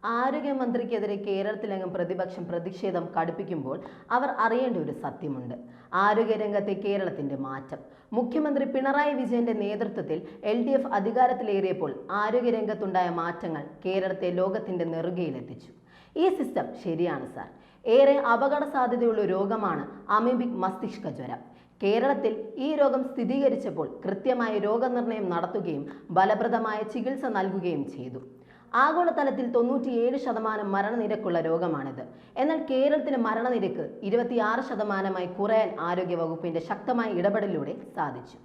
ആരോഗ്യമന്ത്രിക്കെതിരെ കേരളത്തിലെങ്ങും പ്രതിഷേധം കടുപ്പിക്കുമ്പോൾ അവർ അറിയേണ്ട ഒരു സത്യമുണ്ട്. ആരോഗ്യരംഗത്തെ കേരളത്തിന്റെ മാറ്റം. മുഖ്യമന്ത്രി പിണറായി വിജയന്റെ നേതൃത്വത്തിൽ LDF അധികാരത്തിലേറിയപ്പോൾ ആരോഗ്യരംഗത്തുണ്ടായ മാറ്റങ്ങൾ കേരളത്തെ ലോകത്തിന്റെ നെറുകയിലെത്തിച്ചു. ഈ സിസ്റ്റം ശരിയാണ് സാർ. ഏറെ അപകട സാധ്യതയുള്ള രോഗമാണ് അമീബിക് മസ്തിഷ്ക ജ്വരം. കേരളത്തിൽ ഈ രോഗം സ്ഥിരീകരിച്ചപ്പോൾ കൃത്യമായ രോഗനിർണയം നടത്തുകയും ഫലപ്രദമായ ചികിത്സ നൽകുകയും ചെയ്തു. ആഗോളതലത്തിൽ 97% മരണനിരക്കുള്ള രോഗമാണിത്. എന്നാൽ കേരളത്തിലെ മരണനിരക്ക് 26% കുറയാൻ ആരോഗ്യവകുപ്പിന്റെ ശക്തമായ ഇടപെടലിലൂടെ സാധിച്ചു.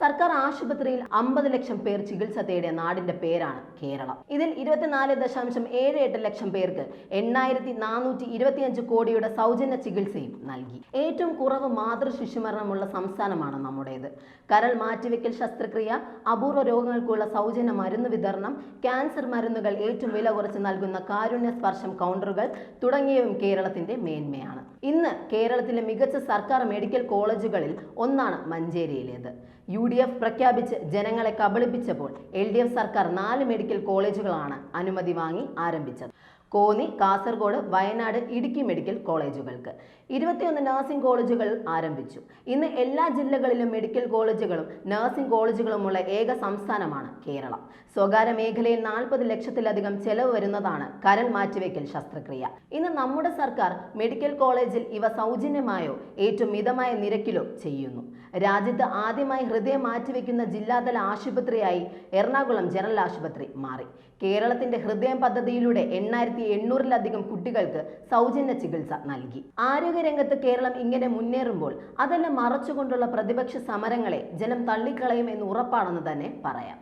സർക്കാർ ആശുപത്രിയിൽ 50 ലക്ഷം പേർ ചികിത്സ തേടിയ നാടിന്റെ പേരാണ് കേരളം. ഇതിൽ 24.78 ലക്ഷം പേർക്ക് 8,425 കോടിയുടെ സൗജന്യ ചികിത്സയും നൽകി. ഏറ്റവും കുറവ് മാതൃശിശുമരണമുള്ള സംസ്ഥാനമാണ് നമ്മുടേത്. കരൾ മാറ്റിവെക്കൽ ശസ്ത്രക്രിയ, അപൂർവ രോഗങ്ങൾക്കുള്ള സൗജന്യ മരുന്ന് വിതരണം, ക്യാൻസർ മരുന്നുകൾ ഏറ്റവും വില കുറച്ച് നൽകുന്ന കാരുണ്യ സ്പർശം കൗണ്ടറുകൾ തുടങ്ങിയവയും കേരളത്തിന്റെ മേന്മയാണ്. ഇന്ന് കേരളത്തിലെ മികച്ച സർക്കാർ മെഡിക്കൽ കോളേജുകളിൽ ഒന്നാണ് മഞ്ചേരിയിലേത്. UDF പ്രഖ്യാപിച്ച് ജനങ്ങളെ കബളിപ്പിച്ചപ്പോൾ LDF സർക്കാർ 4 മെഡിക്കൽ കോളേജുകളാണ് അനുമതി വാങ്ങി ആരംഭിച്ചത്. കോന്നി, കാസർഗോഡ്, വയനാട്, ഇടുക്കി മെഡിക്കൽ കോളേജുകൾക്ക് 21 നഴ്സിംഗ് കോളേജുകൾ ആരംഭിച്ചു. ഇന്ന് എല്ലാ ജില്ലകളിലും മെഡിക്കൽ കോളേജുകളും നഴ്സിംഗ് കോളേജുകളുമുള്ള ഏക സംസ്ഥാനമാണ് കേരളം. സ്വകാര്യ മേഖലയിൽ 40 ലക്ഷത്തിലധികം ചെലവ് വരുന്നതാണ് കരൾ മാറ്റിവെക്കൽ ശസ്ത്രക്രിയ. ഇന്ന് നമ്മുടെ സർക്കാർ മെഡിക്കൽ കോളേജിൽ ഇവ സൗജന്യമായോ ഏറ്റവും മിതമായ നിരക്കിലോ ചെയ്യുന്നു. രാജ്യത്ത് ആദ്യമായി ഹൃദയം മാറ്റിവെക്കുന്ന ജില്ലാതല ആശുപത്രിയായി എറണാകുളം ജനറൽ ആശുപത്രി മാറി. കേരളത്തിന്റെ ഹൃദയം പദ്ധതിയിലൂടെ 8,800-ലധികം കുട്ടികൾക്ക് സൗജന്യ ചികിത്സ നൽകി. ആരോഗ്യരംഗത്ത് കേരളം ഇങ്ങനെ മുന്നേറുമ്പോൾ അതെല്ലാം മറച്ചുകൊണ്ടുള്ള പ്രതിപക്ഷ സമരങ്ങളെ ജനം തള്ളിക്കളയും എന്ന് ഉറപ്പാണെന്ന് തന്നെ പറയാം.